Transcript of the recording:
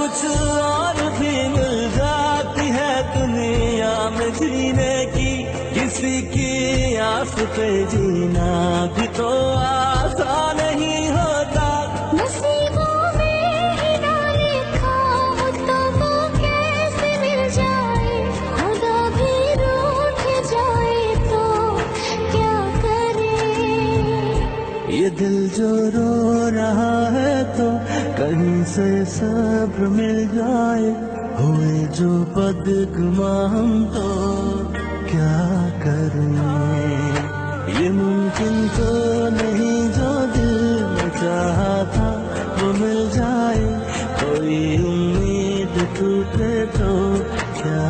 कुछ और भी मिल जाती है दुनिया में जीने की, किसी की आस पे जीना भी तो आसान नहीं होता। नसीबों में ही ना लिखा हो तो वो कैसे मिल जाए, खुदा भी रूठ जाए तो क्या करे। ये दिल जो रो रहा है तो कहीं से सब्र मिल जाए, हुए जो बदगुमा हम तो क्या करें। ये मुमकिन तो नहीं जो दिल में चाहा था वो मिल जाए, कोई उम्मीद टूटे तो क्या